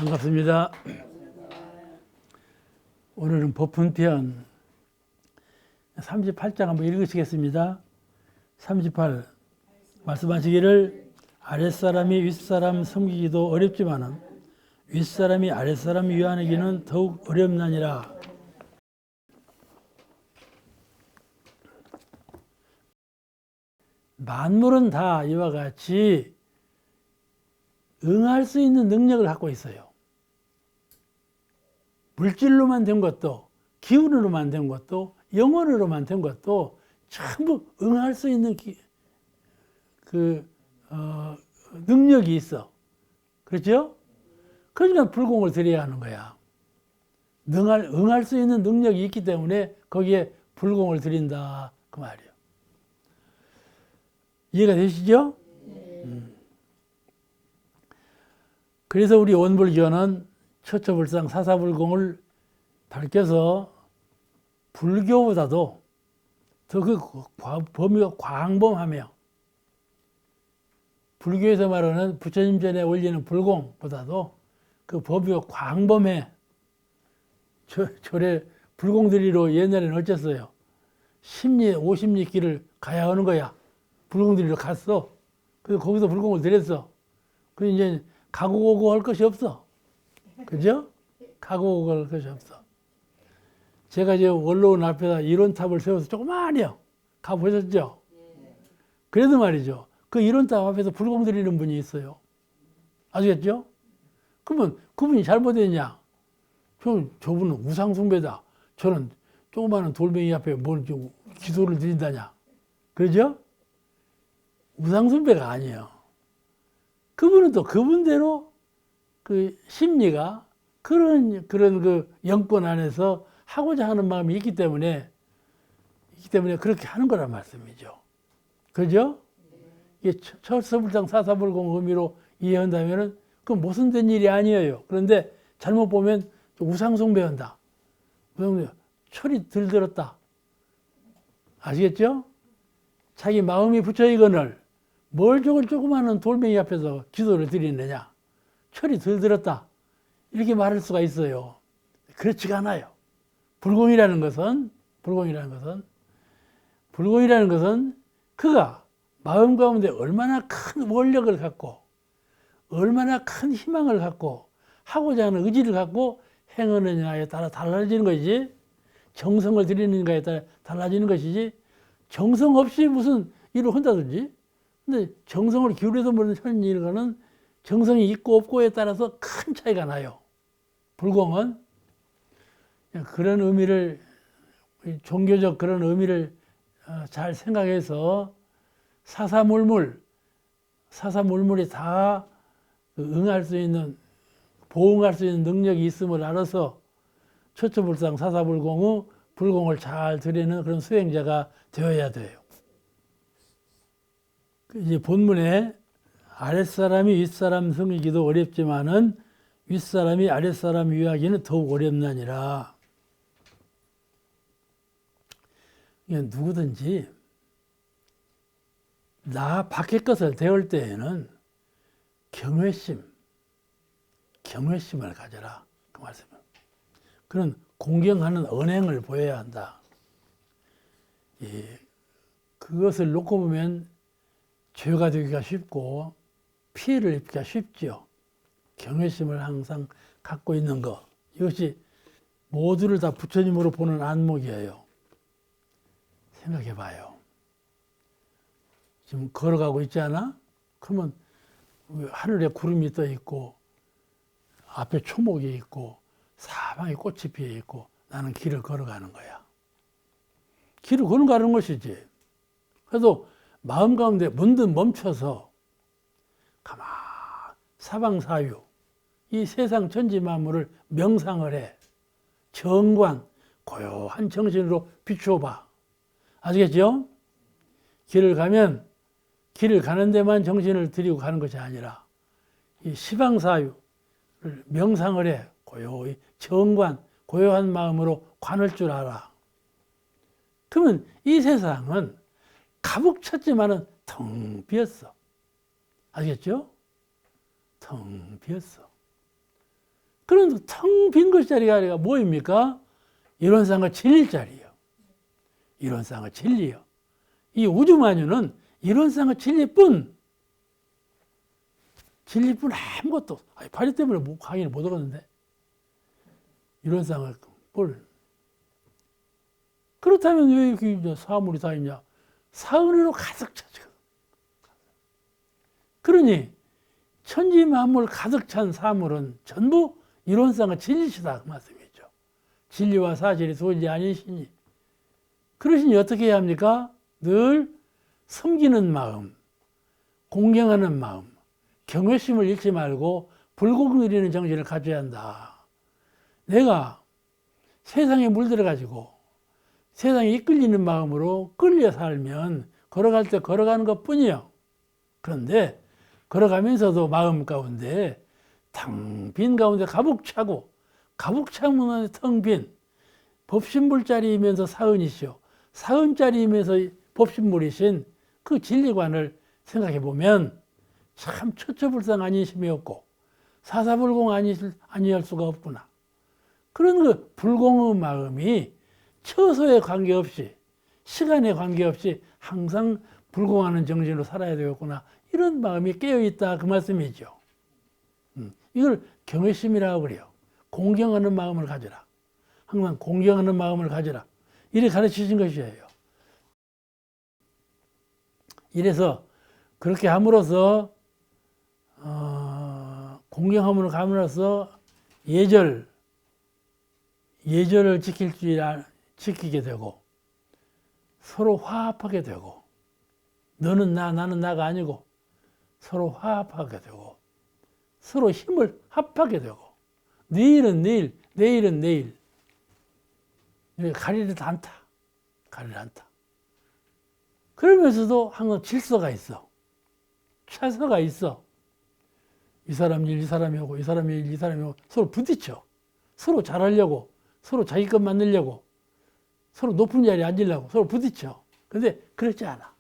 반갑습니다. 오늘은 법훈편 38장 한번 읽으시겠습니다. 38 말씀하시기를 아랫사람이 윗사람 섬기기도 어렵지만은 윗사람이 아랫사람 위하기는 더욱 어렵나니라. 만물은 다 이와 같이 응할 수 있는 능력을 갖고 있어요. 물질로만 된 것도, 기운으로만 된 것도, 영혼으로만 된 것도 전부 응할 수 있는 능력이 있어. 그렇죠? 그러니까 불공을 드려야 하는 거야. 응할 수 있는 능력이 있기 때문에 거기에 불공을 드린다. 그 말이에요. 이해가 되시죠? 그래서 우리 원불교는 처처불상 사사불공을 밝혀서 불교보다도 더 그 범위가 광범하며 불교에서 말하는 부처님 전에 올리는 불공보다도 그 범위가 광범해. 절에 불공드리러 옛날에는 어쨌어요? 10리, 50리 길을 가야 하는 거야. 불공드리러 갔어. 그래서 거기서 불공을 드렸어. 그래서 이제 가고 오고 할 것이 없어. 그죠? 가고 오고 할 것이 없어. 제가 이제 원로원 앞에다 이론탑을 세워서 조그마하네요. 가보셨죠? 그래도 말이죠. 그 이론탑 앞에서 불공 드리는 분이 있어요. 아시겠죠? 그러면 그분이 잘못했냐? 저분은 우상숭배다. 저는 조그마한 돌멩이 앞에 뭘 좀 기도를 드린다냐? 그러죠? 우상숭배가 아니에요. 그분은 또 그분대로 그 심리가 그런 그 영권 안에서 하고자 하는 마음이 있기 때문에 그렇게 하는 거란 말씀이죠. 그죠? 이게 처처불상 사사불공 의미로 이해한다면은 그건 모순된 일이 아니에요. 그런데 잘못 보면 우상숭배한다. 철이 들들었다. 아시겠죠? 자기 마음이 부처이거늘 뭘 저걸 조그마한 돌멩이 앞에서 기도를 드리느냐. 철이 들들었다. 이렇게 말할 수가 있어요. 그렇지가 않아요. 불공이라는 것은 그가 마음 가운데 얼마나 큰 원력을 갖고 얼마나 큰 희망을 갖고 하고자 하는 의지를 갖고 행하느냐에 따라 달라지는 것이지, 정성을 들이는가에 따라 달라지는 것이지, 정성 없이 무슨 일을 한다든지, 근데 정성을 기울여서 하는 일과는 정성이 있고 없고에 따라서 큰 차이가 나요. 불공은 그런 의미를, 종교적 그런 의미를 잘 생각해서 사사물물이 다 응할 수 있는, 보응할 수 있는 능력이 있음을 알아서 처처불상 사사불공의 불공을 잘 드리는 그런 수행자가 되어야 돼요. 이제 본문에 아랫사람이 윗사람 섬기기도 어렵지만은 윗사람이 아랫사람 위하기는 더욱 어렵나니라. 누구든지 나 밖의 것을 대할 때에는 경외심을 가져라. 그 말씀은. 그런 공경하는 언행을 보여야 한다. 그것을 놓고 보면 죄가 되기가 쉽고 피해를 입기가 쉽죠. 경외심을 항상 갖고 있는 것. 이것이 모두를 다 부처님으로 보는 안목이에요. 생각해 봐요. 지금 걸어가고 있지 않아? 그러면 하늘에 구름이 떠 있고 앞에 초목이 있고 사방에 꽃이 피어 있고 나는 길을 걸어가는 거야. 길을 걸어가는 것이지. 그래도 마음 가운데 문득 멈춰서 가만 사방사유 이 세상 천지 만물을 명상을 해. 정관 고요한 정신으로 비추어 봐. 아시겠죠? 길을 가면 길을 가는 데만 정신을 들이고 가는 것이 아니라 이 시방사유를 명상을 해. 고요히 정관 고요한 마음으로 관할 줄 알아. 그러면 이 세상은 가득 찼지만은 텅 비었어. 아시겠죠? 텅 비었어. 그런 텅 빈 글자리가 뭐입니까? 이론상의 진리자리요. 이론상의 진리요. 이 우주만유는 이론상의 진리뿐 아무것도. 파리 때문에 강의를 못 하겠는데. 이론상의 뿔. 그렇다면 왜 이렇게 사물이 다 있냐? 사은으로 가득 차죠. 그러니 천지 만물 가득 찬 사물은 전부 이론상의 진리시다 그 말씀이죠. 진리와 사실이 도저히 아니시니 그러시니 어떻게 해야 합니까? 늘 섬기는 마음, 공경하는 마음, 경외심을 잃지 말고 불공 누리는 정신을 가져야 한다. 내가 세상에 물들어가지고 세상에 이끌리는 마음으로 끌려 살면 걸어갈 때 걸어가는 것뿐이요. 그런데 걸어가면서도 마음 가운데 텅 빈 가운데 가득 차고 가득 차면 텅 빈 법신물자리이면서 사은이시오. 사은자리이면서 법신물이신 그 진리관을 생각해 보면 참 처처불상 아니심이 없고 사사불공 아니할 수가 없구나. 그런 그 불공의 마음이 처소에 관계없이 시간에 관계없이 항상 불공하는 정신으로 살아야 되겠구나. 이런 마음이 깨어있다 그 말씀이죠. 이걸 경외심이라고 그래요. 공경하는 마음을 가져라. 항상 공경하는 마음을 가져라. 이렇게 가르치신 것이에요. 이래서 그렇게 함으로써 공경함으로 감으로써 예절을 지키게 되고 서로 화합하게 되고 너는 나 나는 나가 아니고 서로 화합하게 되고 서로 힘을 합하게 되고 내일은 내일 내일은 내일 가리지 않다. 가리지 않다. 그러면서도 항상 질서가 있어. 차서가 있어. 이 사람 일, 이 사람이 오고, 이 사람이 일, 이 사람이 오고, 서로 부딪혀. 서로 잘하려고, 서로 자기 것 만들려고, 서로 높은 자리에 앉으려고, 서로 부딪혀. 근데 그렇지 않아.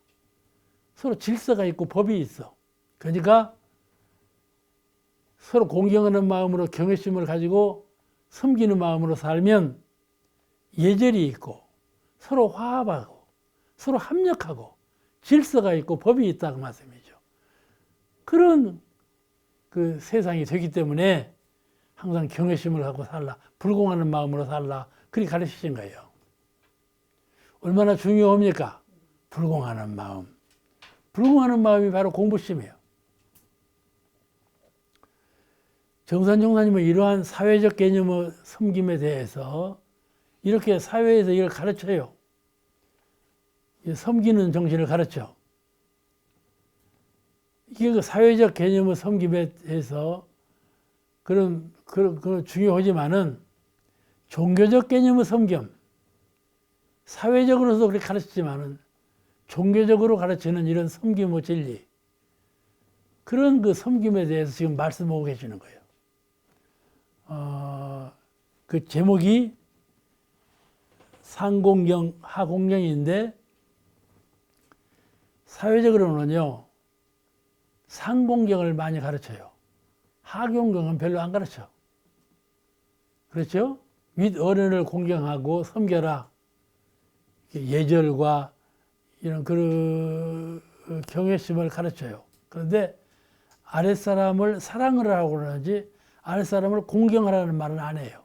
서로 질서가 있고 법이 있어. 그러니까 서로 공경하는 마음으로 경외심을 가지고 섬기는 마음으로 살면 예절이 있고, 서로 화합하고, 서로 합력하고, 질서가 있고 법이 있다 그 말씀이죠. 그런 그 세상이 되기 때문에 항상 경외심을 갖고 살라. 불공하는 마음으로 살라. 그렇게 가르치신 거예요. 얼마나 중요합니까? 불공하는 마음. 불공하는 마음이 바로 공부심이에요. 정산 종사님은 이러한 사회적 개념의 섬김에 대해서 이렇게 사회에서 이걸 가르쳐요. 섬기는 정신을 가르쳐. 이게 그 사회적 개념의 섬김에 대해서 그런 중요하지만은 종교적 개념의 섬김, 사회적으로도 그렇게 가르치지만은 종교적으로 가르치는 이런 섬김의 진리, 그런 그 섬김에 대해서 지금 말씀하고 계시는 거예요. 그 제목이 상공경, 하공경인데 사회적으로는요, 상공경을 많이 가르쳐요. 하공경은 별로 안 가르쳐. 그렇죠? 윗어른을 공경하고 섬겨라. 예절과 이런 그 경외심을 가르쳐요. 그런데 아랫사람을 사랑을 하라고 그러지 아랫사람을 공경하라는 말은 안 해요.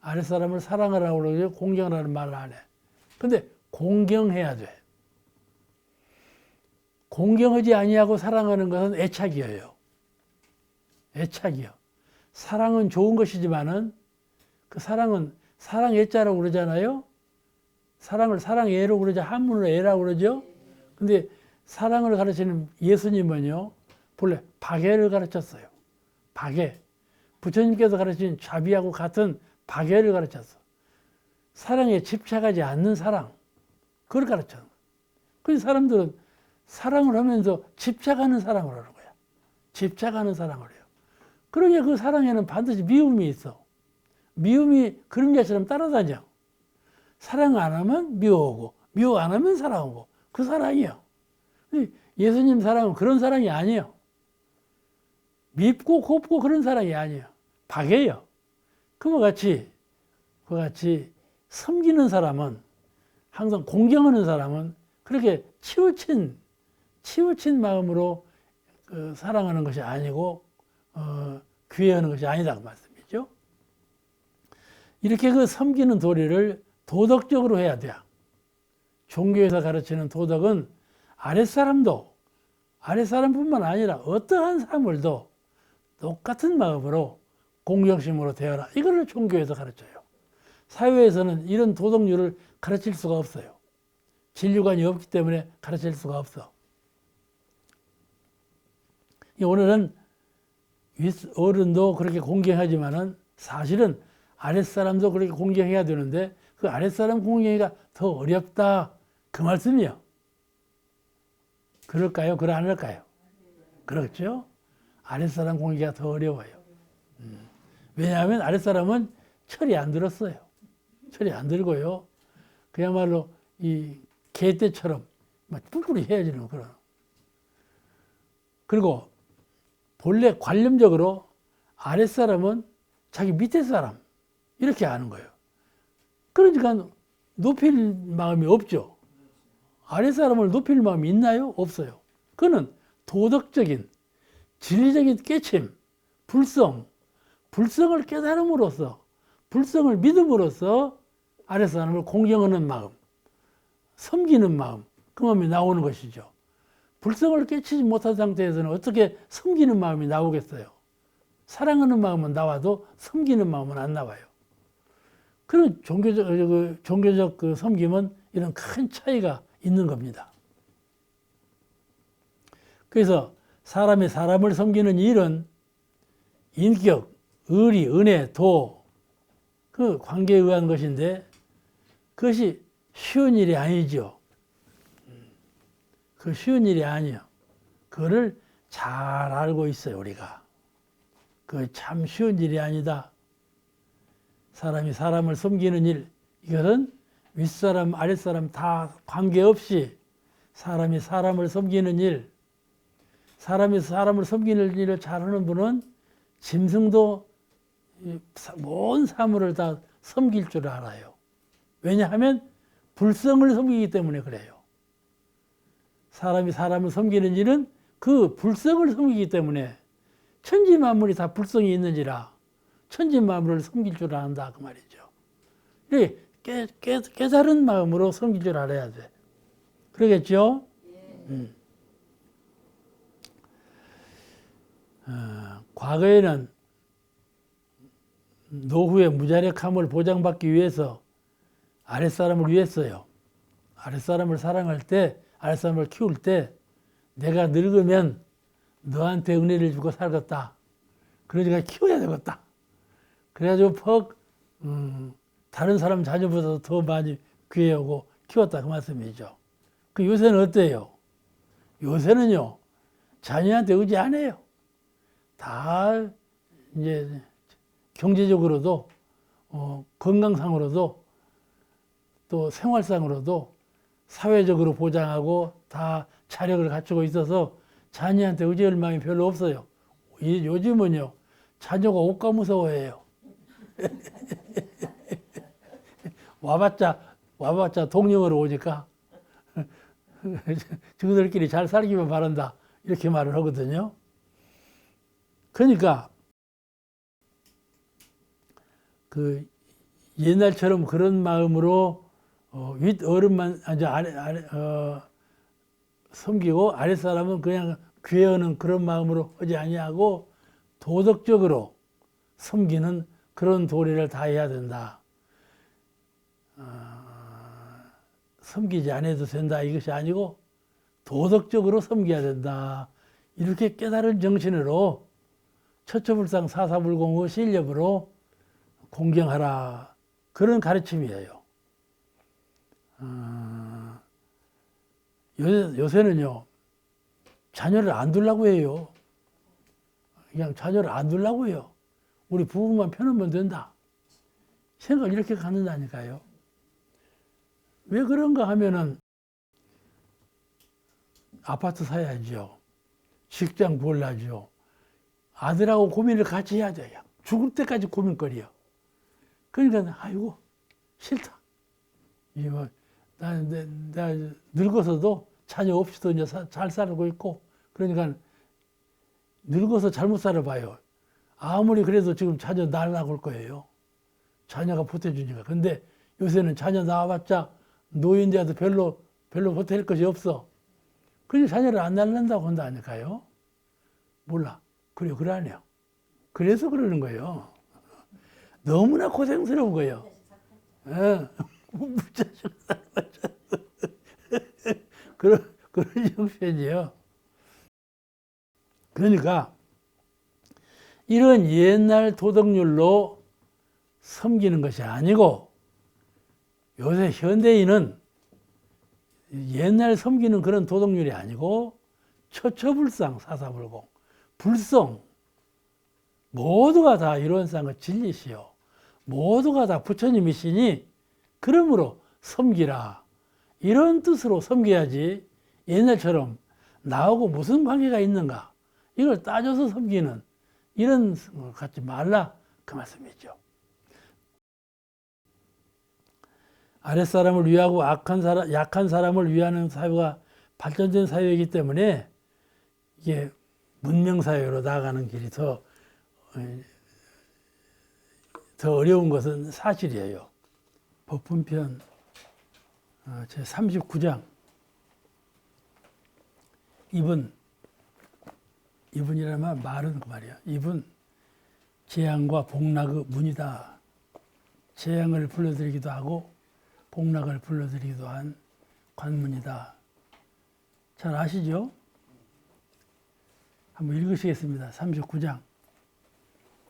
아랫사람을 사랑을 하고 그러지 공경하라는 말을 안 해. 근데 공경해야 돼. 공경하지 아니하고 사랑하는 것은 애착이에요. 애착이요. 사랑은 좋은 것이지만은 그 사랑은 사랑애자라고 그러잖아요. 사랑을 사랑애로 그러죠. 한문으로 애라고 그러죠. 근데 사랑을 가르치는 예수님은요, 본래 박애를 가르쳤어요. 박애. 부처님께서 가르친 자비하고 같은 박애를 가르쳤어. 사랑에 집착하지 않는 사랑. 그걸 가르쳐. 그래서 사람들은 사랑을 하면서 집착하는 사랑을 하는 거야. 집착하는 사랑을 해요. 그러니까 그 사랑에는 반드시 미움이 있어. 미움이 그림자처럼 따라다녀. 사랑 안 하면 미워하고, 미워 안 하면 사랑하고, 그 사랑이에요. 예수님 사랑은 그런 사랑이 아니에요. 밉고 곱고 그런 사랑이 아니에요. 박해요. 그와 같이 섬기는 사람은, 항상 공경하는 사람은 그렇게 치우친 마음으로 사랑하는 것이 아니고 귀해하는 것이 아니다 그 말씀이죠. 이렇게 그 섬기는 도리를 도덕적으로 해야 돼요. 종교에서 가르치는 도덕은 아랫사람뿐만 아니라 어떠한 사물도 똑같은 마음으로 공경심으로 대하라. 이거를 종교에서 가르쳐요. 사회에서는 이런 도덕률을 가르칠 수가 없어요. 진료관이 없기 때문에 가르칠 수가 없어. 오늘은 어른도 그렇게 공경하지만은 사실은 아랫사람도 그렇게 공경해야 되는데 그 아랫사람 공경이가 더 어렵다. 그 말씀이요. 그럴까요? 그러할까요? 그렇죠? 아랫사람 공경이 더 어려워요. 왜냐하면 아랫사람은 철이 안 들었어요. 철이 안 들고요. 그야말로 이 개떼처럼 막 뿔뿔이 헤어지는 그런. 그리고 본래 관념적으로 아랫사람은 자기 밑에 사람 이렇게 아는 거예요. 그러니까 높일 마음이 없죠. 아랫사람을 높일 마음이 있나요? 없어요. 그는 도덕적인 진리적인 깨침, 불성을 깨달음으로써 불성을 믿음으로써 아랫사람을 공경하는 마음, 섬기는 마음, 그 마음이 나오는 것이죠. 불성을 깨치지 못한 상태에서는 어떻게 섬기는 마음이 나오겠어요? 사랑하는 마음은 나와도 섬기는 마음은 안 나와요. 그런 종교적 그 섬김은 이런 큰 차이가 있는 겁니다. 그래서 사람이 사람을 섬기는 일은 인격, 의리, 은혜, 도, 그 관계에 의한 것인데 그것이 쉬운 일이 아니죠. 그 쉬운 일이 아니요. 그거를 잘 알고 있어요, 우리가. 그 참 쉬운 일이 아니다. 사람이 사람을 섬기는 일, 이것은 윗사람, 아랫사람 다 관계없이 사람이 사람을 섬기는 일, 사람이 사람을 섬기는 일을 잘하는 분은 짐승도 모든 사물을 다 섬길 줄 알아요. 왜냐하면 불성을 섬기기 때문에 그래요. 사람이 사람을 섬기는 일은 그 불성을 섬기기 때문에 천지 만물이 다 불성이 있는지라 천지 만물을 섬길 줄 안다 그 말이죠. 깨달은 마음으로 섬길 줄 알아야 돼. 그러겠죠? 과거에는 노후의 무자력함을 보장받기 위해서 아랫사람을 위했어요. 아랫사람을 사랑할 때, 아랫사람을 키울 때 내가 늙으면 너한테 은혜를 주고 살겠다. 그러니까 키워야 되겠다. 그래가지고 다른 사람 자녀보다 더 많이 귀해하고 키웠다 그 말씀이죠. 그 요새는 어때요? 요새는요 자녀한테 의지 안 해요. 다 이제 경제적으로도 건강상으로도 또 생활상으로도 사회적으로 보장하고 다 자력을 갖추고 있어서 자녀한테 의지할 마음이 별로 없어요. 요즘은요 자녀가 옷가 무서워해요. 와봤자 동령으로 오니까 저들끼리 잘 살기만 바란다 이렇게 말을 하거든요. 그러니까 그 옛날처럼 그런 마음으로 윗 어른만 섬기고 아랫사람은 그냥 귀해하는 그런 마음으로 하지 아니하고 도덕적으로 섬기는 그런 도리를 다해야 된다. 섬기지 않아도 된다 이것이 아니고 도덕적으로 섬겨야 된다. 이렇게 깨달은 정신으로 처처불상 사사불공의 신력으로 공경하라. 그런 가르침이에요. 요새는요 자녀를 안 두려고 해요. 그냥 자녀를 안 두려고 해요. 우리 부부만 편하면 된다. 생각을 이렇게 갖는다니까요. 왜 그런가 하면은 아파트 사야죠. 직장 구하려죠. 아들하고 고민을 같이 해야 돼요. 죽을 때까지 고민거리요. 그러니까 아이고 싫다. 이거 나 늙어서도 자녀 없이도 이제 잘 살고 있고 그러니까 늙어서 잘못 살아봐요. 아무리 그래도 지금 자녀 낳으려고 할 거예요. 자녀가 보태주니까. 근데 요새는 자녀 낳아봤자 노인데도 별로 보탤 것이 없어. 그래서 자녀를 안 낳는다고 한다니까요. 몰라. 그러네요. 그래서 그러는 거예요. 너무나 고생스러운 거예요. 예. 그런 형편이에요. 그러니까 이런 옛날 도덕률로 섬기는 것이 아니고 요새 현대인은 옛날 섬기는 그런 도덕률이 아니고 처처불상 사사불공 불성 모두가 다 이론상의 진리시요 모두가 다 부처님이시니 그러므로 섬기라 이런 뜻으로 섬겨야지 옛날처럼 나하고 무슨 관계가 있는가 이걸 따져서 섬기는 이런 것 갖지 말라 그 말씀이죠. 아랫사람을 위하고 약한 사람을 위하는 사회가 발전된 사회이기 때문에 이게 문명사회로 나아가는 길이 더 어려운 것은 사실이에요. 법훈편 제39장 2분이라면 말은 그 말이야. 2분 재앙과 복락의 문이다. 재앙을 불러들이기도 하고 복락을 불러들이기도 한 관문이다. 잘 아시죠? 한번 읽으시겠습니다. 39장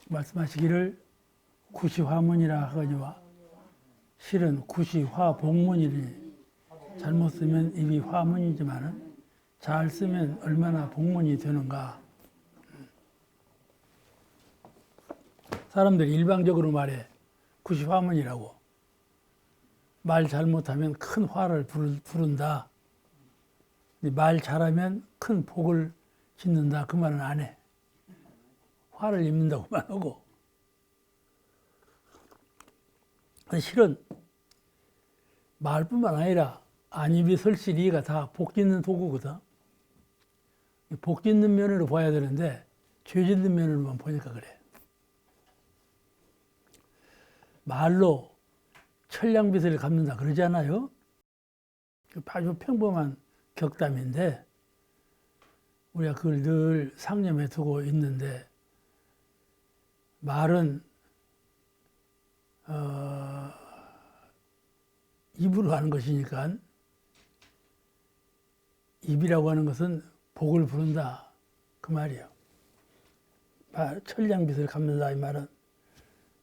말씀하시기를 구시화문이라 하거니와 실은 구시화복문이니 잘못 쓰면 입이 화문이지만 잘 쓰면 얼마나 복문이 되는가. 사람들이 일방적으로 말해 구시화문이라고. 말 잘못하면 큰 화를 부른다. 말 잘하면 큰 복을 짓는다. 그 말은 안 해. 화를 입는다고만 하고. 실은 말뿐만 아니라 안입이 설실이가 다 복 짓는 도구거든. 복 짓는 면으로 봐야 되는데 죄 짓는 면으로만 보니까 그래. 말로 천량빚을 갚는다 그러지 않아요? 아주 평범한 격담인데 우리가 그걸 늘 상념해 두고 있는데 말은 입으로 하는 것이니까 입이라고 하는 것은 복을 부른다 그 말이에요. 천량빚을 갚는다 이 말은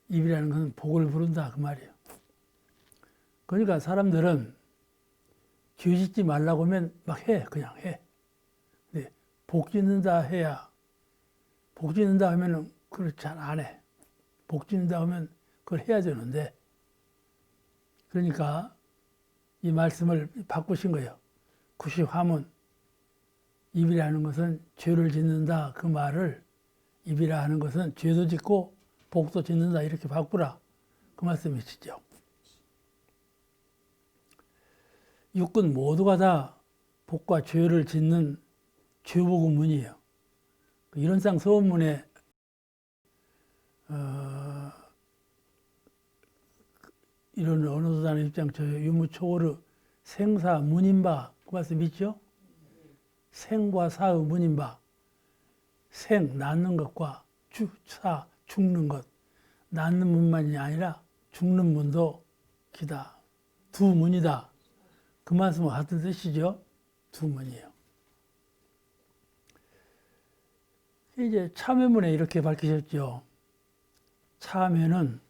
입이라는 것은 복을 부른다 그 말이에요. 그러니까 사람들은 죄 짓지 말라고 하면 막 해. 그냥 해. 근데 복 짓는다 해야 복 짓는다 하면은 그걸 잘 안 해. 복 짓는다 하면 그걸 해야 되는데 그러니까 이 말씀을 바꾸신 거예요. 구시화문 입이라는 것은 죄를 짓는다 그 말을 입이라 하는 것은 죄도 짓고 복도 짓는다 이렇게 바꾸라 그 말씀이시죠. 육군 모두가 다 복과 죄를 짓는 죄복의 문이에요. 이론상 서원문에 이런 언어도단의 입장 저 유무초월의 생사 문인바 그 말씀 있죠? 생과 사의 문인바 생 낳는 것과 사 죽는 것 낳는 문만이 아니라 죽는 문도 기다 두 문이다 그 말씀은 같은 뜻이죠. 두 문이에요. 이제 참회문에 이렇게 밝히셨죠. 참회는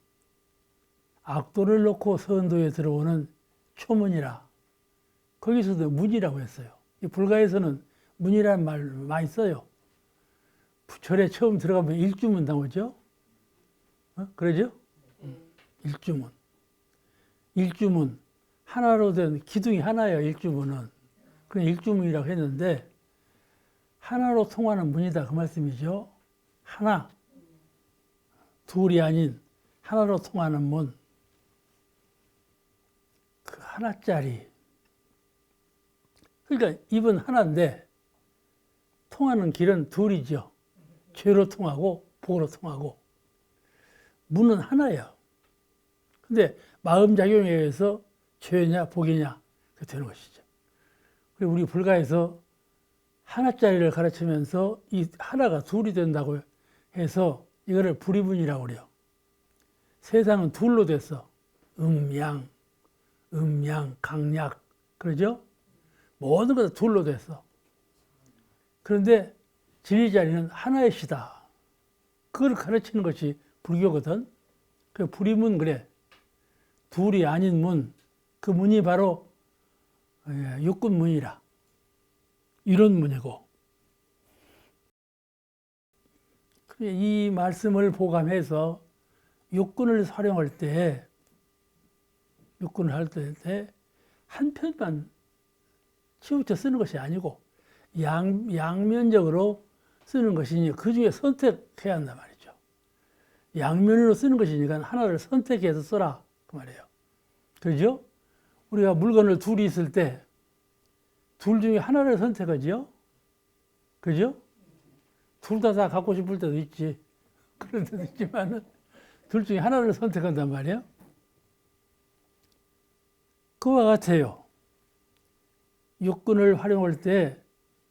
악도를 놓고 선도에 들어오는 초문이라. 거기서도 문이라고 했어요. 불가에서는 문이라는 말 많이 써요. 절에 처음 들어가면 일주문 나오죠. 그러죠? 일주문. 일주문. 하나로 된 기둥이 하나예요. 일주문은. 그냥 일주문이라고 했는데 하나로 통하는 문이다 그 말씀이죠. 하나. 둘이 아닌 하나로 통하는 문. 하나짜리. 그러니까 입은 하나인데 통하는 길은 둘이죠. 죄로 통하고 복으로 통하고. 문은 하나예요. 근데 마음작용에 의해서 죄냐 복이냐 그게 되는 것이죠. 그리고 우리 불가에서 하나짜리를 가르치면서 이 하나가 둘이 된다고 해서 이거를 불이분이라고 그래요. 세상은 둘로 됐어. 음양, 강약. 그러죠? 모든 것은 둘로 됐어. 그런데 진리 자리는 하나의 시다. 그걸 가르치는 것이 불교거든. 그 불이문 그래. 둘이 아닌 문. 그 문이 바로 육군문이라. 이런 문이고. 이 말씀을 보감해서 육군을 활용할 때, 육군을 할 때 한 편만 치우쳐 쓰는 것이 아니고 양면적으로 쓰는 것이니 그 중에 선택해야 한단 말이죠. 양면으로 쓰는 것이니까 하나를 선택해서 써라 그 말이에요. 그렇죠? 우리가 물건을 둘이 있을 때 둘 중에 하나를 선택하지요. 그죠? 둘 다 갖고 싶을 때도 있지. 그런 때도 있지만은 둘 중에 하나를 선택한단 말이에요. 그와 같아요. 육군을 활용할 때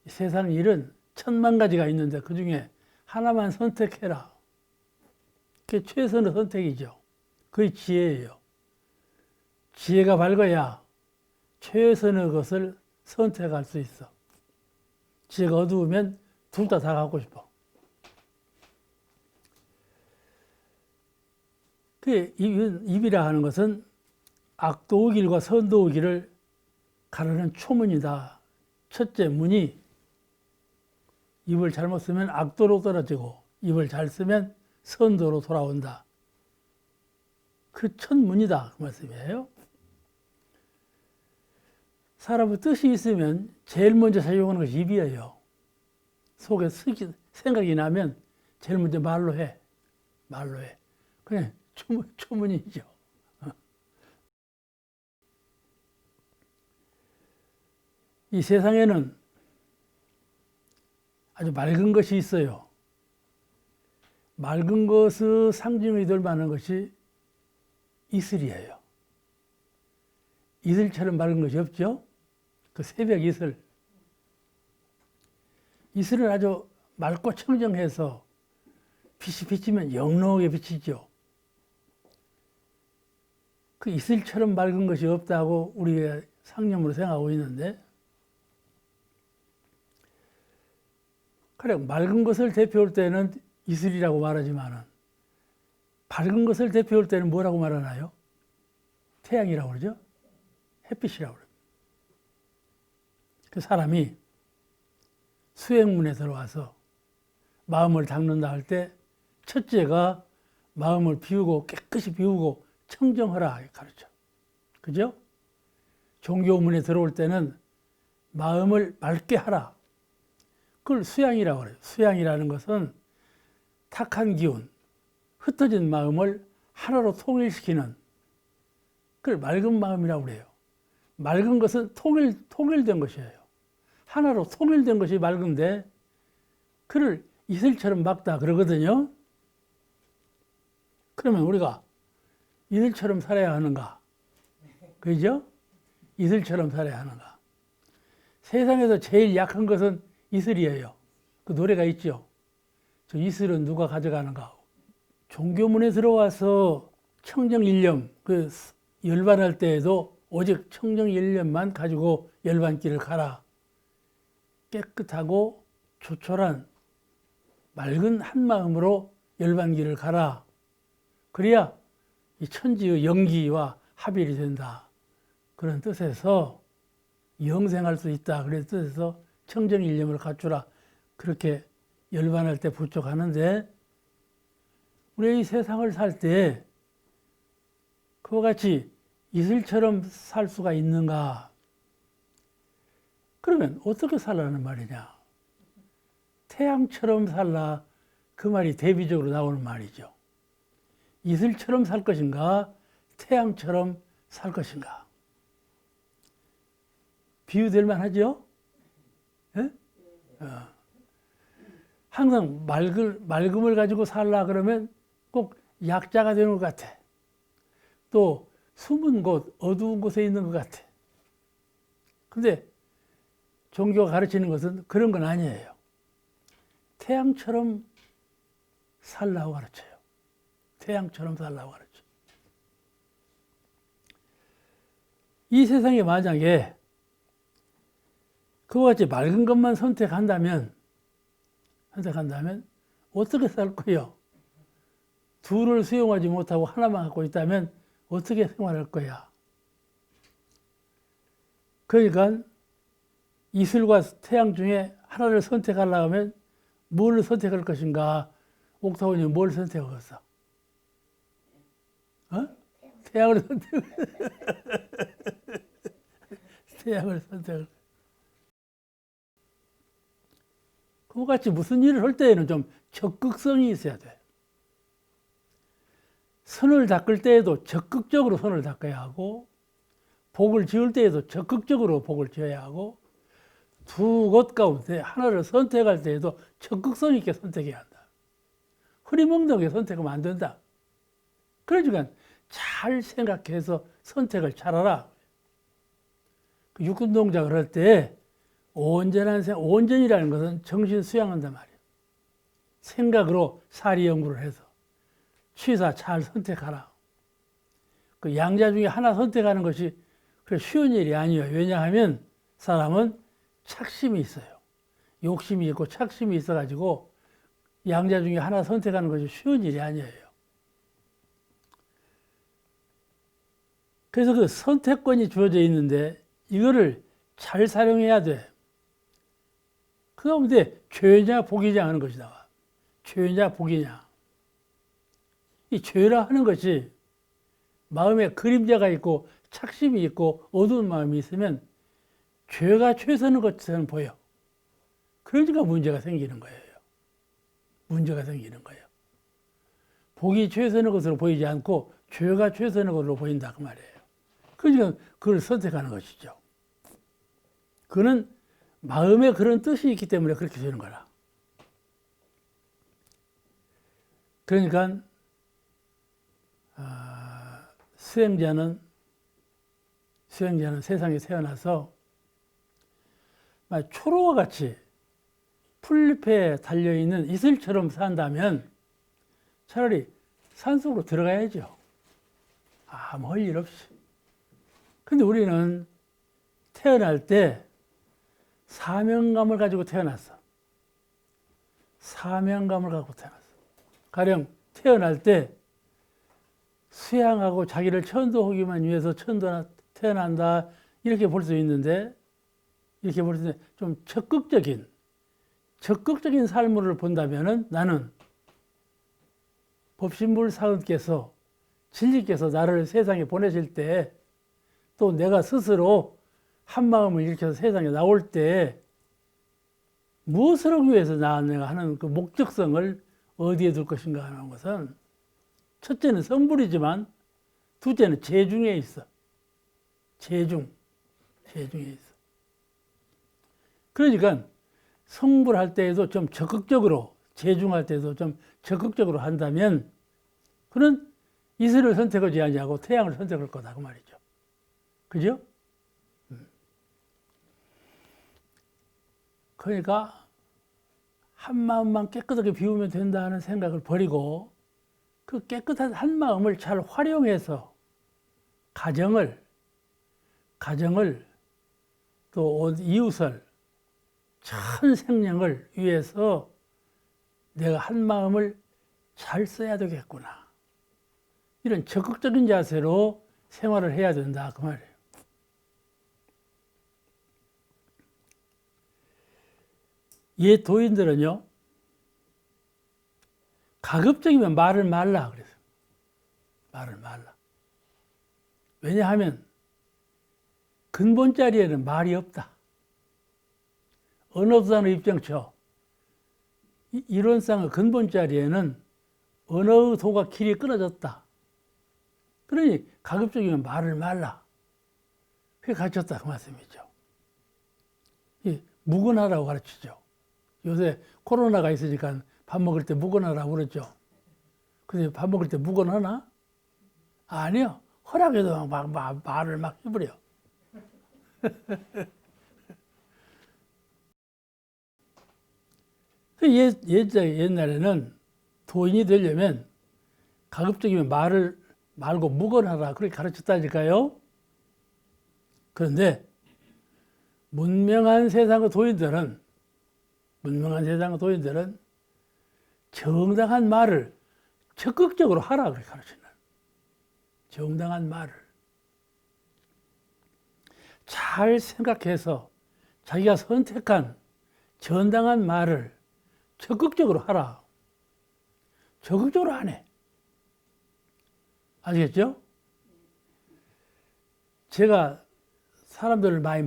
세상 일은 1000,000가지가 있는데 그 중에 하나만 선택해라. 그게 최선의 선택이죠. 그게 지혜예요. 지혜가 밝아야 최선의 것을 선택할 수 있어. 지혜가 어두우면 둘 다 갖고 싶어. 그 입이라 하는 것은 악도의 길과 선도의 길을 가르는 초문이다. 첫째 문이 입을 잘못 쓰면 악도로 떨어지고 입을 잘 쓰면 선도로 돌아온다. 그 첫 문이다. 그 말씀이에요. 사람의 뜻이 있으면 제일 먼저 사용하는 것이 입이에요. 속에 생각이 나면 제일 먼저 말로 해. 말로 해. 그냥 초문이죠. 이 세상에는 아주 맑은 것이 있어요. 맑은 것의 상징이 될 만한 것이 이슬이에요. 이슬처럼 맑은 것이 없죠? 그 새벽 이슬. 이슬은 아주 맑고 청정해서 빛이 비치면 영롱하게 비치죠. 그 이슬처럼 맑은 것이 없다고 우리가 상념으로 생각하고 있는데, 그래, 맑은 것을 대표할 때는 이슬이라고 말하지만은, 밝은 것을 대표할 때는 뭐라고 말하나요? 태양이라고 그러죠? 햇빛이라고 그래요. 그 사람이 수행문에 들어와서 마음을 닦는다 할 때 첫째가 마음을 비우고 깨끗이 비우고 청정하라 가르쳐. 그죠? 종교문에 들어올 때는 마음을 맑게 하라. 그걸 수양이라고 그래요. 수양이라는 것은 탁한 기운, 흩어진 마음을 하나로 통일시키는 그걸 맑은 마음이라고 그래요. 맑은 것은 통일된 것이에요. 하나로 통일된 것이 맑은데 그를 이슬처럼 막다 그러거든요. 그러면 우리가 이슬처럼 살아야 하는가? 그죠? 이슬처럼 살아야 하는가? 세상에서 제일 약한 것은 이슬이에요. 그 노래가 있죠. 저 이슬은 누가 가져가는가? 종교문에 들어와서 청정일념, 그 열반할 때에도 오직 청정일념만 가지고 열반길을 가라. 깨끗하고 조촐한 맑은 한 마음으로 열반길을 가라. 그래야 이 천지의 영기와 합일이 된다. 그런 뜻에서 영생할 수 있다. 그런 뜻에서 청정일념을 갖추라. 그렇게 열반할 때 부족하는데 우리 이 세상을 살 때 그와 같이 이슬처럼 살 수가 있는가? 그러면 어떻게 살라는 말이냐? 태양처럼 살라. 그 말이 대비적으로 나오는 말이죠. 이슬처럼 살 것인가? 태양처럼 살 것인가? 비유될 만하죠? 예? 항상 맑음을 가지고 살라 그러면 꼭 약자가 되는 것 같아. 또 숨은 곳, 어두운 곳에 있는 것 같아. 근데 종교가 가르치는 것은 그런 건 아니에요. 태양처럼 살라고 가르쳐요. 태양처럼 살라고 가르쳐요. 이 세상에 만약에 그와 같이 맑은 것만 선택한다면 어떻게 살 거예요? 둘을 수용하지 못하고 하나만 갖고 있다면 어떻게 생활할 거야? 그러니까 이슬과 태양 중에 하나를 선택하려고 하면 뭘 선택할 것인가? 옥타곤이 뭘 선택하겠어? 태양을 태양을 선택할. 그와 같이 무슨 일을 할 때에는 좀 적극성이 있어야 돼. 선을 닦을 때에도 적극적으로 선을 닦아야 하고, 복을 지을 때에도 적극적으로 복을 지어야 하고, 두 곳 가운데 하나를 선택할 때에도 적극성 있게 선택해야 한다. 흐리멍덩하게 선택하면 안 된다. 그러니까 잘 생각해서 선택을 잘하라. 육군 동작을 할 때 온전이라는 것은 정신 수양한단 말이에요. 생각으로 사리 연구를 해서 취사 잘 선택하라. 그 양자 중에 하나 선택하는 것이 그래 쉬운 일이 아니에요. 왜냐하면 사람은 착심이 있어요. 욕심이 있고 착심이 있어가지고 양자 중에 하나 선택하는 것이 쉬운 일이 아니에요. 그래서 그 선택권이 주어져 있는데 이거를 잘 사용해야 돼. 그 가운데 죄냐 복이냐 하는 것이 나와. 죄냐 복이냐. 이 죄라 하는 것이 마음에 그림자가 있고 착심이 있고 어두운 마음이 있으면 죄가 최선의 것처럼 보여. 그러니까 문제가 생기는 거예요. 문제가 생기는 거예요. 복이 최선의 것으로 보이지 않고 죄가 최선의 것으로 보인다 그 말이에요. 그러니까 그걸 선택하는 것이죠. 그는 마음에 그런 뜻이 있기 때문에 그렇게 되는 거라. 그러니까 수행자는 세상에 태어나서 초로와 같이 풀잎에 달려있는 이슬처럼 산다면 차라리 산속으로 들어가야죠. 아무 할 일 없이. 근데 우리는 태어날 때 사명감을 가지고 태어났어. 사명감을 갖고 태어났어. 가령 태어날 때 수양하고 자기를 천도하기만 위해서 태어난다 이렇게 볼 수 있는데 좀 적극적인 삶을 본다면은 나는 법신불 사은께서 진리께서 나를 세상에 보내실 때 또 내가 스스로 한 마음을 일으켜서 세상에 나올 때 무엇을 하기 위해서 내가 하는 그 목적성을 어디에 둘 것인가 하는 것은 첫째는 성불이지만 둘째는 재중에 있어. 재중에 있어. 그러니까 성불할 때에도 좀 적극적으로, 재중할 때도 좀 적극적으로 한다면 그는 이슬을 선택하지 아니하고 태양을 선택할 거다 그 말이죠. 그죠? 그러니까 한 마음만 깨끗하게 비우면 된다는 생각을 버리고 그 깨끗한 한 마음을 잘 활용해서 가정을 또 이웃을 전 생명을 위해서 내가 한 마음을 잘 써야 되겠구나. 이런 적극적인 자세로 생활을 해야 된다 그 말이에요. 옛 도인들은요, 가급적이면 말을 말라 그래서 말을 말라. 왜냐하면 근본 자리에는 말이 없다. 언어도단의 입정처 이론상의 근본 자리에는 언어의 도가 길이 끊어졌다. 그러니 가급적이면 말을 말라. 그게 가르쳤다 그 말씀이죠. 묵은하라고 가르치죠. 요새 코로나가 있으니까 밥 먹을 때 묵은하라고 그러죠. 근데 밥 먹을 때 묵은하나? 아니요. 허락해도 막 말을 막 해버려. 옛날에는 도인이 되려면 가급적이면 말을 말고 묵언하라 그렇게 가르쳤다니까요. 그런데 문명한 세상의 도인들은 정당한 말을 적극적으로 하라 그렇게 가르치는. 정당한 말을 잘 생각해서 자기가 선택한 정당한 말을 적극적으로 하라. 적극적으로 안 해. 아시겠죠? 제가 사람들을 많이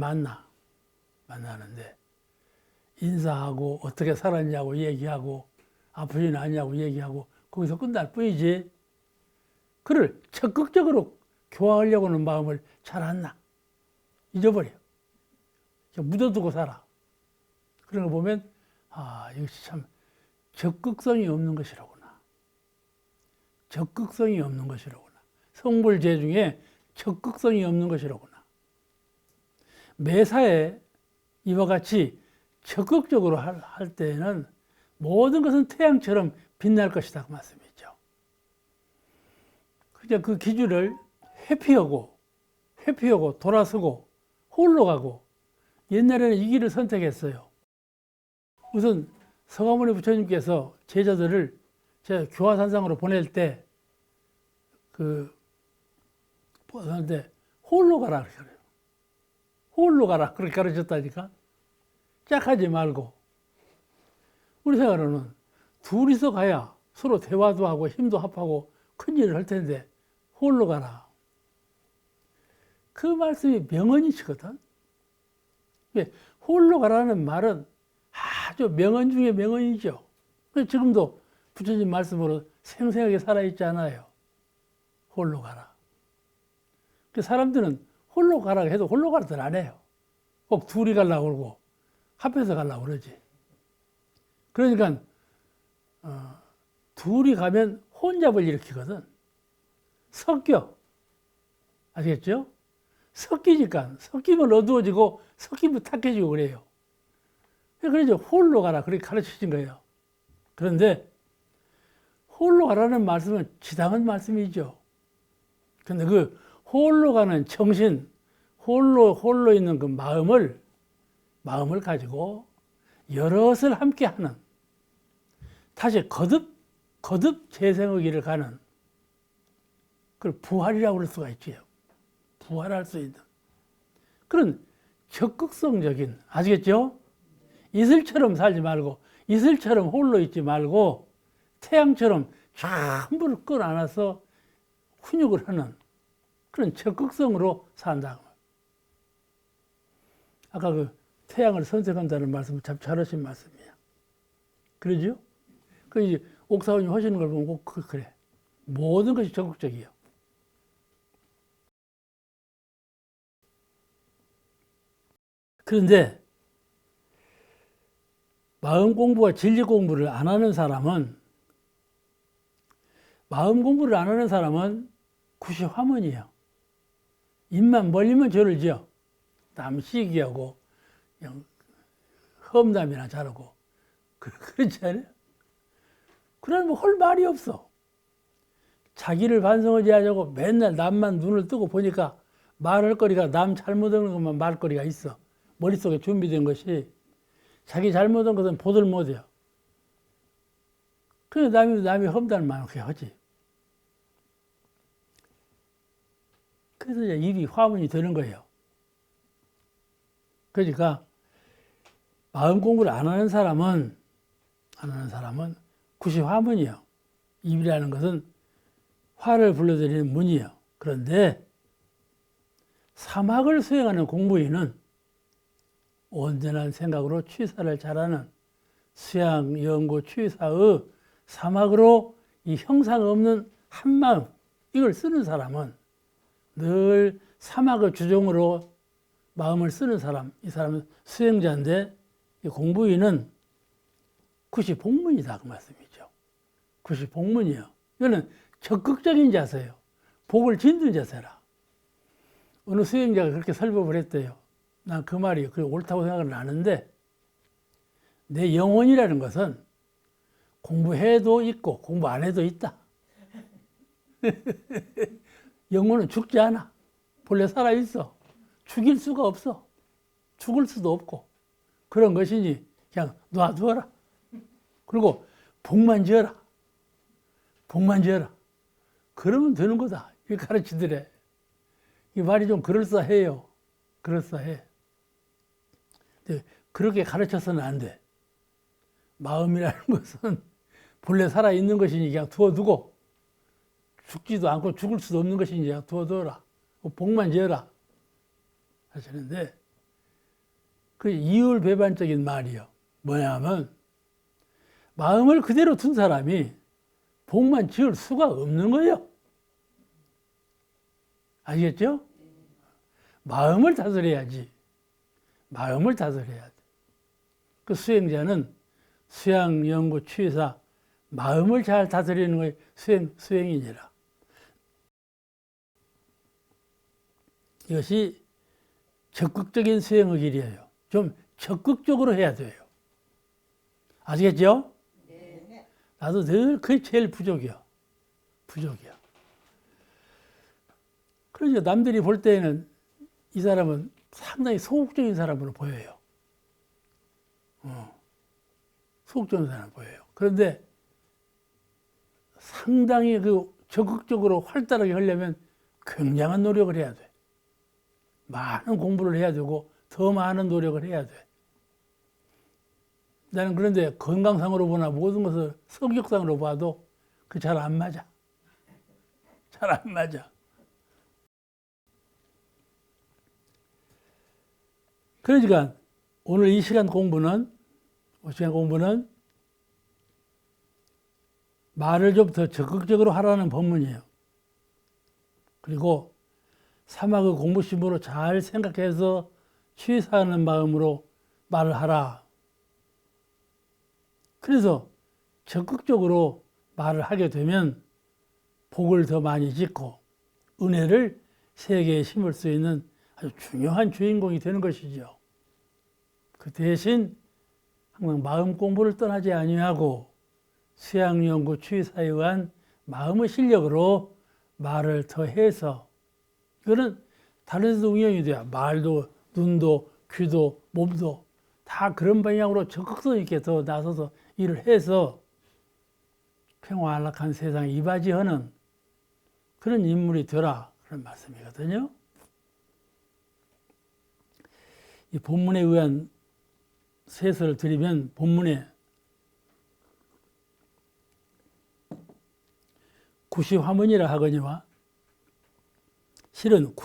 만나는데 인사하고 어떻게 살았냐고 얘기하고 아프지는 않냐고 얘기하고 거기서 끝날 뿐이지 그를 적극적으로 교화하려고 하는 마음을 잘 안 나. 잊어버려. 묻어두고 살아. 그런 거 보면 이것이 참 적극성이 없는 것이라구나. 적극성이 없는 것이라구나. 성불제 중에 적극성이 없는 것이라구나. 매사에 이와 같이 적극적으로 할 때에는 모든 것은 태양처럼 빛날 것이다. 그 말씀이죠. 그냥 그 기준을 회피하고 돌아서고 홀로 가고 옛날에는 이 길을 선택했어요. 우선 서가모니 부처님께서 제자들을 제가 교화산상으로 보낼 때 홀로 가라 그래요. 홀로 가라 그렇게 가르쳤다니까. 짝하지 말고. 우리 생각으로는 둘이서 가야 서로 대화도 하고 힘도 합하고 큰 일을 할 텐데 홀로 가라. 그 말씀이 명언이시거든. 홀로 가라는 말은 아주 명언 중에 명언이죠. 지금도 부처님 말씀으로 생생하게 살아있잖아요. 홀로 가라. 사람들은 홀로 가라고 해도 홀로 가라들 안 해요. 꼭 둘이 가려고 그러고 합해서 가려고 그러지. 그러니까 둘이 가면 혼잡을 일으키거든. 섞여. 아시겠죠? 섞이니까 섞이면 어두워지고 섞이면 탁해지고 그래요. 그래서 홀로 가라 그렇게 가르치신 거예요. 그런데 홀로 가라는 말씀은 지당한 말씀이죠. 근데 그 홀로 가는 정신, 홀로 있는 그 마음을 가지고 여럿을 함께 하는, 다시 거듭 재생의 길을 가는, 그걸 부활이라고 할 수가 있지요. 부활할 수 있는 그런 적극성적인, 아시겠죠? 이슬처럼 살지 말고, 이슬처럼 홀로 있지 말고 태양처럼 전부를 끌어안아서 훈육을 하는 그런 적극성으로 산다. 아까 그 태양을 선택한다는 말씀은 참 잘하신 말씀이에요. 그러죠? 그 이제 옥사원이 하시는 걸 보면 꼭 그래. 모든 것이 적극적이에요. 그런데 마음 공부와 진리 공부를 안 하는 사람은 굿이 화문이에요. 입만 벌리면 죄를 지어. 남 시기하고 험담이나 잘하고 그렇지 않아요? 그러면 뭐 할 말이 없어. 자기를 반성하지 하자고 맨날 남만 눈을 뜨고 보니까 말할 거리가 남 잘못한 것만 말 거리가 있어. 머릿속에 준비된 것이 자기 잘못한 것은 보들 못해요. 그래서 남이 험담을 많게 하지. 그래서 이제 입이 화문이 되는 거예요. 그러니까 마음 공부를 안 하는 사람은 굿이 화문이에요. 입이라는 것은 화를 불러들이는 문이에요. 그런데 사막을 수행하는 공부인은 온전한 생각으로 취사를 잘하는 수양, 연구, 취사의 사막으로 이 형상 없는 한마음, 이걸 쓰는 사람은 늘 사막의 주종으로 마음을 쓰는 사람, 이 사람은 수행자인데 이 공부인은 굿이 복문이다 그 말씀이죠. 굿이 복문이요. 이거는 적극적인 자세요. 복을 짓는 자세라. 어느 수행자가 그렇게 설법을 했대요. 난 그 말이 옳다고 생각은 하는데, 내 영혼이라는 것은 공부해도 있고 공부 안 해도 있다. 영혼은 죽지 않아. 본래 살아있어. 죽일 수가 없어. 죽을 수도 없고. 그런 것이니 그냥 놔두어라. 그리고 복만 지어라. 복만 지어라. 그러면 되는 거다. 이렇게 가르치더래. 이 말이 좀 그럴싸해요. 그럴싸해. 근데 그렇게 가르쳐서는 안 돼. 마음이라는 것은 본래 살아있는 것이니 그냥 두어두고, 죽지도 않고 죽을 수도 없는 것이니 그냥 두어두어라. 복만 지어라. 하시는데, 그 이율배반적인 말이요. 뭐냐면, 마음을 그대로 둔 사람이 복만 지을 수가 없는 거예요. 아시겠죠? 마음을 다스려야지. 마음을 다스려야 돼. 그 수행자는 수양, 연구, 취사, 마음을 잘 다스리는 것이 수행이니라. 이것이 적극적인 수행의 길이에요. 좀 적극적으로 해야 돼요. 아시겠죠? 네. 나도 늘 그게 제일 부족이야. 부족이야. 그러니까 남들이 볼 때에는 이 사람은 상당히 소극적인 사람으로 보여요. 소극적인 사람 보여요. 그런데 상당히 적극적으로 활달하게 하려면 굉장한 노력을 해야 돼. 많은 공부를 해야 되고 더 많은 노력을 해야 돼. 나는 그런데 건강상으로 보나 모든 것을 성격상으로 봐도 그 잘 안 맞아. 잘 안 맞아. 그러니까 오늘 이 시간 공부는 말을 좀 더 적극적으로 하라는 법문이에요. 그리고 사막의 공부심으로 잘 생각해서 취사하는 마음으로 말을 하라. 그래서 적극적으로 말을 하게 되면 복을 더 많이 짓고 은혜를 세계에 심을 수 있는 아주 중요한 주인공이 되는 것이죠. 그 대신 항상 마음 공부를 떠나지 아니하고 수양, 연구, 취사에 의한 마음의 실력으로 말을 더 해서, 이거는 다른 데도 응용이 돼요. 말도, 눈도, 귀도, 몸도 다 그런 방향으로 적극성 있게 더 나서서 일을 해서 평화안락한 세상에 이바지하는 그런 인물이 되라, 그런 말씀이거든요. 이 본문에 의한 세서를 드리면, 본문에 구시화문이라 하거니와, 실은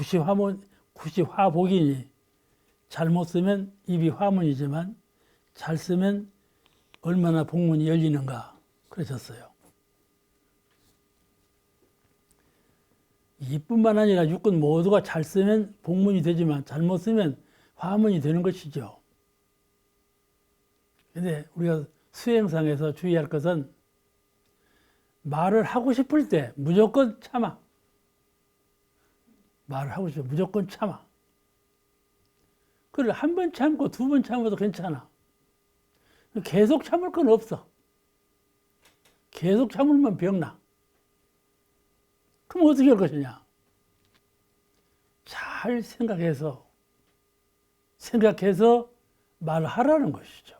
구시화복이니 잘못 쓰면 입이 화문이지만 잘 쓰면 얼마나 복문이 열리는가 그러셨어요. 이뿐만 아니라 육군 모두가 잘 쓰면 복문이 되지만 잘못 쓰면 화문이 되는 것이죠. 그런데 우리가 수행상에서 주의할 것은 말을 하고 싶을 때 무조건 참아. 말을 하고 싶으면 무조건 참아. 그래, 한 번 참고 두 번 참아도 괜찮아. 계속 참을 건 없어. 계속 참으면 병나. 그럼 어떻게 할 것이냐? 잘 생각해서 말을 하라는 것이죠.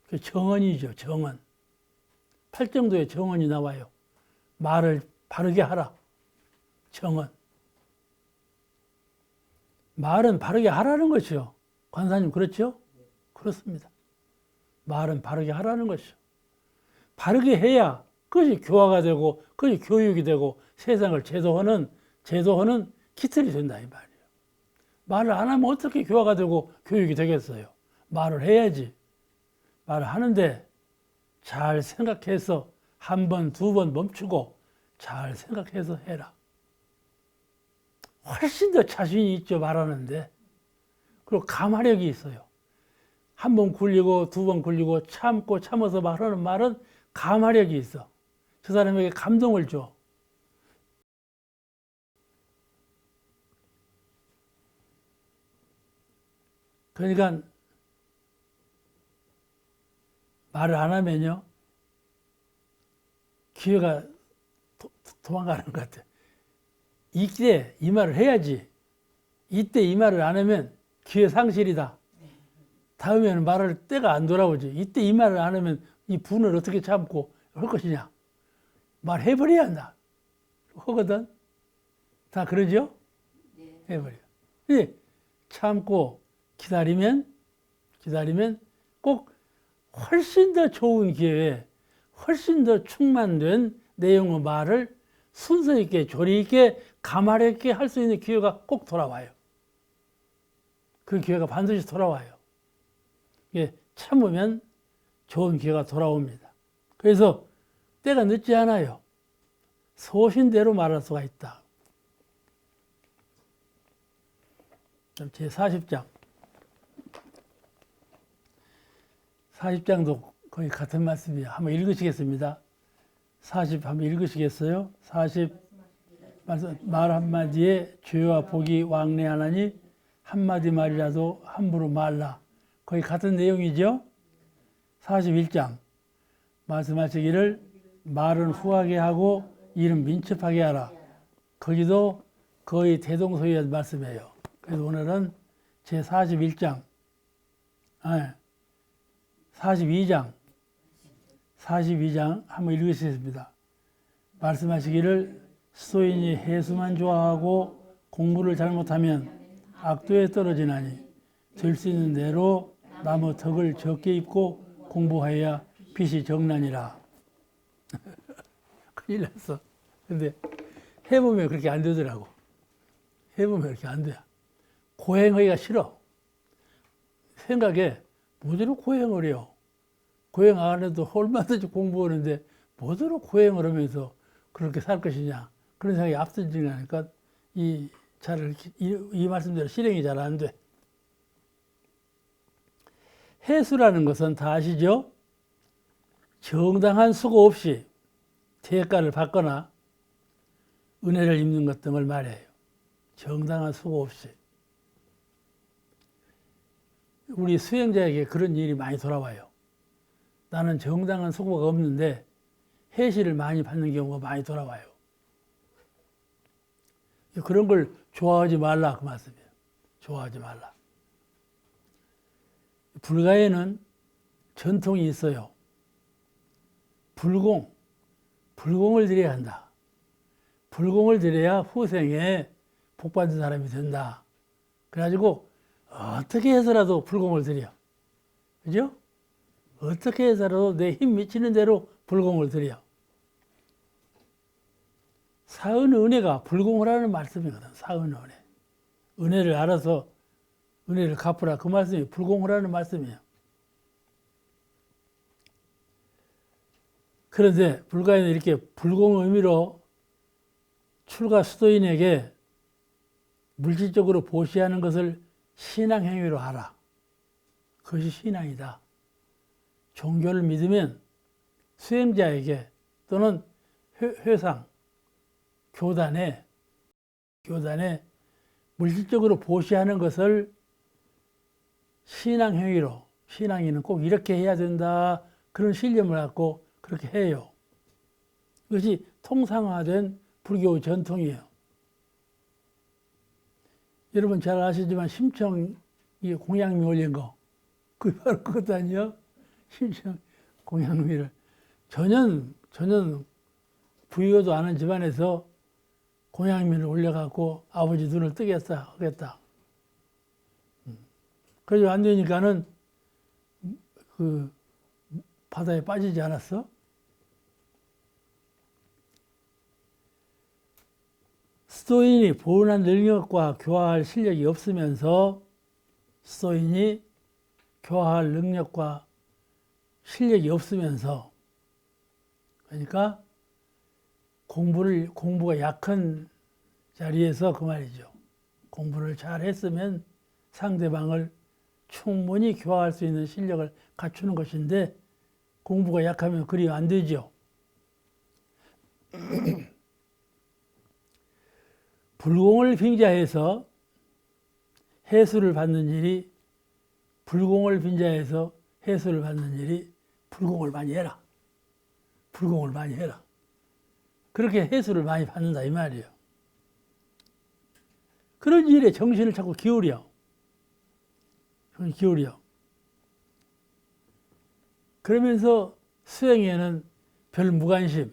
그 정언이죠, 정언. 팔정도의 정언이 나와요. 말을 바르게 하라. 정언. 말은 바르게 하라는 것이요. 관사님, 그렇죠? 그렇습니다. 말은 바르게 하라는 것이요. 바르게 해야 그것이 교화가 되고, 그것이 교육이 되고, 세상을 제도하는 기틀이 된다, 이 말이에요. 말을 안 하면 어떻게 교화가 되고 교육이 되겠어요? 말을 해야지. 말을 하는데 잘 생각해서 한 번, 두 번 멈추고 잘 생각해서 해라. 훨씬 더 자신이 있죠, 말하는데. 그리고 감화력이 있어요. 한 번 굴리고 두 번 굴리고 참고 참아서 말하는 말은 감화력이 있어. 저 사람에게 감동을 줘. 그러니까 말을 안 하면요, 기회가 도망가는 것 같아. 이때 이 말을 해야지. 이때 이 말을 안 하면 기회 상실이다. 다음에는 말할 때가 안 돌아오지. 이때 이 말을 안 하면 이 분을 어떻게 참고 할 것이냐. 말해버려야 한다. 하거든. 다 그러죠? 해버려. 참고 기다리면 꼭 훨씬 더 좋은 기회에 훨씬 더 충만된 내용의 말을 순서 있게 조리 있게 감화 있게 할 수 있는 기회가 꼭 돌아와요. 그 기회가 반드시 돌아와요. 참으면 좋은 기회가 돌아옵니다. 그래서 때가 늦지 않아요. 소신대로 말할 수가 있다. 제 40장. 40장도 거의 같은 말씀이에요. 한번 읽으시겠습니다. 40 한번 읽으시겠어요? 40 말 한마디에 죄와 복이 왕래하나니 한마디 말이라도 함부로 말라. 거의 같은 내용이죠. 41장 말씀하시기를 말은 후하게 하고 일은 민첩하게 하라. 거기도 거의 대동소이한 말씀이에요. 그래서 오늘은 제 41장 42장 한번 읽으시겠습니다. 말씀하시기를 수도인이 해수만 좋아하고 공부를 잘못하면 악도에 떨어지나니 될 수 있는 대로 나무 덕을 적게 입고 공부하여야 빚이 적나니라. 큰일 났어. 근데 해보면 그렇게 안 되더라고. 해보면 그렇게 안 돼. 고행하기가 싫어. 생각에 뭐대로 고행을 해요. 고행 안 해도 얼마든지 공부하는데 뭐대로 고행을 하면서 그렇게 살 것이냐. 그런 생각이 앞서지니까 이 말씀대로 실행이 잘 안 돼. 해수라는 것은 다 아시죠? 정당한 수고 없이 대가를 받거나 은혜를 입는 것 등을 말해요. 정당한 수고 없이. 우리 수행자에게 그런 일이 많이 돌아와요. 나는 정당한 수고가 없는데 해시를 많이 받는 경우가 많이 돌아와요. 그런 걸 좋아하지 말라 그 말씀이에요. 좋아하지 말라. 불가에는 전통이 있어요. 불공을 드려야 한다. 불공을 드려야 후생에 복받은 사람이 된다. 그래가지고 어떻게 해서라도 불공을 드려. 그죠? 어떻게 해서라도 내 힘 미치는 대로 불공을 드려. 사은 은혜가 불공을 하는 말씀이거든. 사은 은혜. 은혜를 알아서 은혜를 갚으라. 그 말씀이 불공을 하는 말씀이에요. 그런데 불가에는 이렇게 불공 의미로 출가 수도인에게 물질적으로 보시하는 것을 신앙행위로 하라. 그것이 신앙이다. 종교를 믿으면 수행자에게 또는 회상, 교단에 물질적으로 보시하는 것을 신앙행위로, 신앙인은 꼭 이렇게 해야 된다. 그런 신념을 갖고 그렇게 해요. 이것이 통상화된 불교 전통이에요. 여러분 잘 아시지만 심청 공양미 올린 거, 그게 바로 그것 아니에요? 심청 공양미를 전혀 부유도 않은 집안에서 공양미를 올려갖고 아버지 눈을 뜨겠다 하겠다. 그래서 안 되니까는 그 바다에 빠지지 않았어? 수도인이 보은한 능력과 교화할 실력이 없으면서 수도인이 교화할 능력과 실력이 없으면서 그러니까 공부가 약한 자리에서 그 말이죠. 공부를 잘 했으면 상대방을 충분히 교화할 수 있는 실력을 갖추는 것인데 공부가 약하면 그리 안 되죠. 불공을 빙자해서 해수를 받는 일이 불공을 빙자해서 해수를 받는 일이 불공을 많이 해라. 불공을 많이 해라. 그렇게 해수를 많이 받는다 이 말이에요. 그런 일에 정신을 자꾸 기울여. 기울여. 그러면서 수행에는 별 무관심이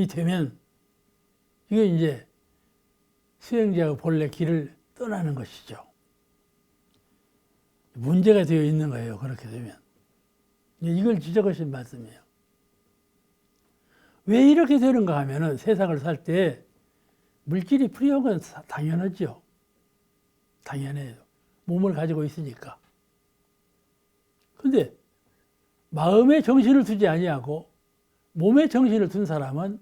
되면 이게 이제 수행자의 본래 길을 떠나는 것이죠. 문제가 되어 있는 거예요. 그렇게 되면. 이걸 지적하신 말씀이에요. 왜 이렇게 되는가 하면은 세상을 살 때 물질이 필요한 건 당연하죠. 당연해요. 몸을 가지고 있으니까. 근데 마음에 정신을 두지 아니하고 몸에 정신을 둔 사람은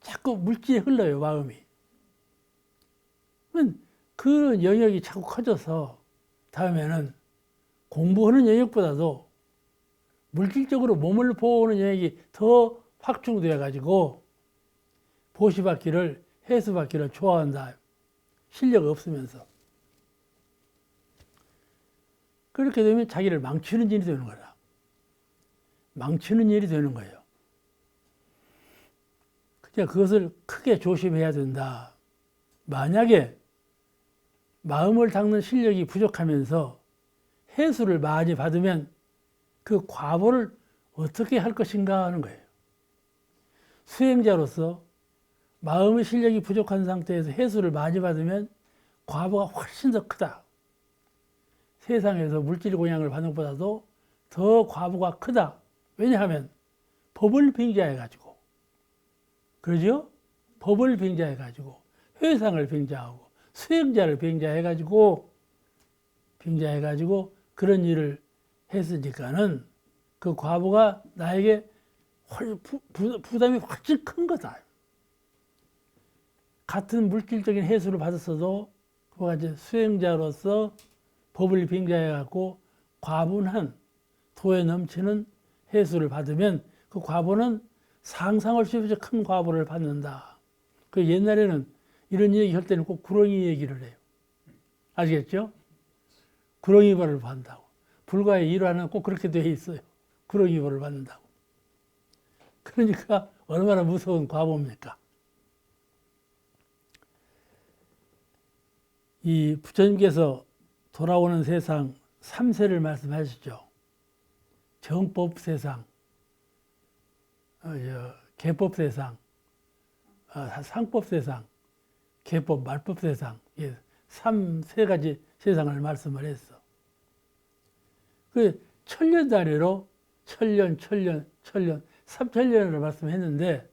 자꾸 물질에 흘러요, 마음이. 그 영역이 자꾸 커져서 다음에는 공부하는 영역보다도 물질적으로 몸을 보호하는 영역이 더 확충되어 가지고 보시받기를 해수받기를 좋아한다. 실력 없으면서. 그렇게 되면 자기를 망치는 일이 되는 거라. 망치는 일이 되는 거예요. 그러니까 그것을 크게 조심해야 된다. 만약에 마음을 닦는 실력이 부족하면서 해수를 많이 받으면 그 과보를 어떻게 할 것인가 하는 거예요. 수행자로서 마음의 실력이 부족한 상태에서 해수를 많이 받으면 과보가 훨씬 더 크다. 세상에서 물질 공양을 받는 것보다도 더 과보가 크다. 왜냐하면 법을 빙자해가지고, 그러죠? 법을 빙자해가지고, 회상을 빙자하고, 수행자를 빙자해가지고 그런 일을 했으니까는 그 과보가 나에게 부담이 훨씬 큰 거다. 같은 물질적인 해수를 받았어도 그와 같이 수행자로서 법을 빙자해갖고 과분한 도에 넘치는 해수를 받으면 그 과보는 상상할 수 없이 큰 과보를 받는다. 그 옛날에는 이런 얘기 할 때는 꼭 구렁이 얘기를 해요. 아시겠죠? 구렁이 벌을 받는다고. 불가의 일화는 꼭 그렇게 되어 있어요. 구렁이 벌을 받는다고. 그러니까 얼마나 무서운 과보입니까? 이 부처님께서 돌아오는 세상 3세를 말씀하시죠. 정법 세상, 개법 세상, 상법 세상, 개법 말법 세상, 3세 세상을 말씀을 했어. 그 천년 단위로 천년, 3천년을 말씀했는데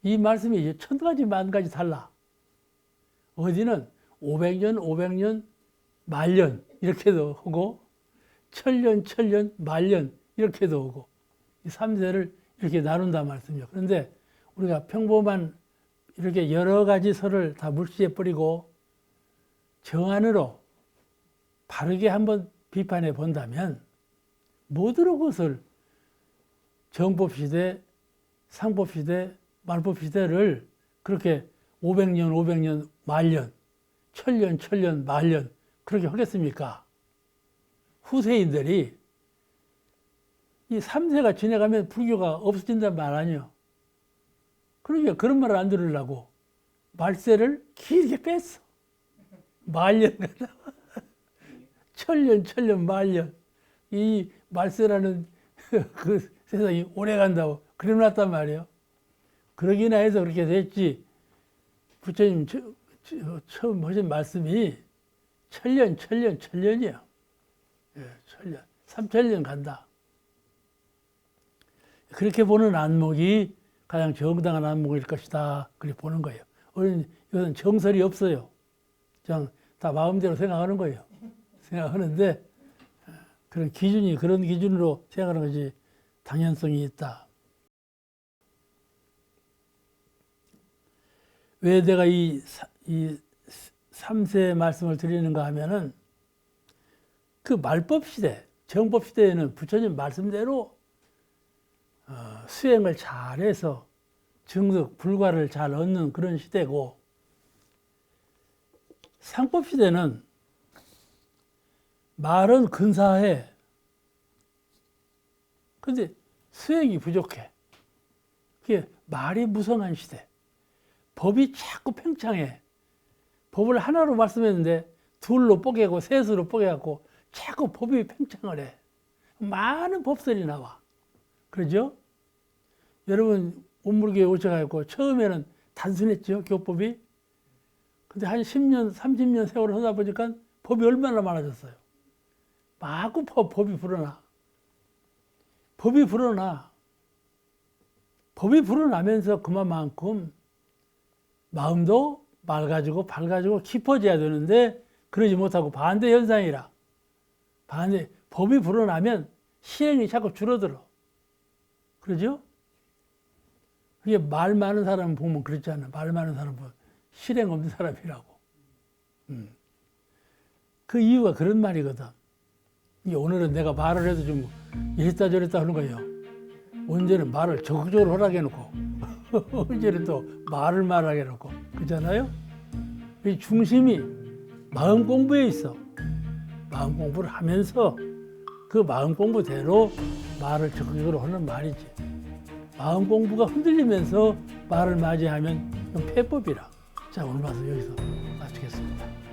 이 말씀이 이제 1000가지, 10,000가지 달라. 어디는 500년, 만년 이렇게도 하고 천년, 만년 이렇게도 하고 이 3세를 이렇게 나눈다 말씀이요. 그런데 우리가 평범한 이렇게 여러 가지 설을 다 물시에 뿌리고 정안으로 바르게 한번 비판해 본다면 모든 것을 정법시대, 상법시대, 말법시대를 그렇게 500년, 만년, 천년, 만년 그렇게 하겠습니까? 후세인들이 이 3세가 지나가면 불교가 없어진다는 말 아니에요. 그러니까 그런 말을 안 들으려고 말세를 길게 뺐어. 만년, 천년, 만년. 이 말세라는 그 세상이 오래 간다고 그래놨단 말이에요. 그러기나 해서 그렇게 됐지. 부처님 처음 하신 말씀이 천년이야. 천년. 3천년 간다. 그렇게 보는 안목이 가장 정당한 안목일 것이다. 그렇게 보는 거예요. 이것은 정설이 없어요. 그냥 다 마음대로 생각하는 거예요. 생각하는데 그런 기준으로 생각하는 것이 당연성이 있다. 왜 내가 이 3세 말씀을 드리는가 하면은 그 말법 시대, 정법 시대에는 부처님 말씀대로 수행을 잘해서 정득, 불과를 잘 얻는 그런 시대고, 상법 시대는 말은 근사해. 근데 수행이 부족해. 그게 말이 무성한 시대. 법이 자꾸 팽창해. 법을 하나로 말씀했는데 둘로 뽀개고 셋으로 뽀개갖고 자꾸 법이 팽창을 해. 많은 법설이 나와. 그러죠? 여러분 온물교에 오셔가지고 처음에는 단순했죠, 교법이. 근데 한 10년, 30년 세월을 하다 보니까 법이 얼마나 많아졌어요. 마구 법이 불어나. 법이 불어나. 법이 불어나면서 그만큼 마음도 맑아지고 밝아지고 깊어져야 되는데 그러지 못하고 반대 현상이라. 법이 불어나면 실행이 자꾸 줄어들어. 그러죠? 그게 말 많은 사람 보면 그렇잖아. 말 많은 사람 보면 실행 없는 사람이라고. 그 이유가 그런 말이거든. 오늘은 내가 말을 해도 좀 이랬다 저랬다 하는 거예요. 언제는 말을 적극적으로 하라고 해놓고 언제는 또 말을 말하게 해놓고 그렇잖아요. 이 중심이 마음 공부에 있어. 마음 공부를 하면서 그 마음 공부대로 말을 적극적으로 하는 말이지. 마음 공부가 흔들리면서 말을 맞이하면 이건 폐법이라. 자, 오늘 말씀 여기서 마치겠습니다.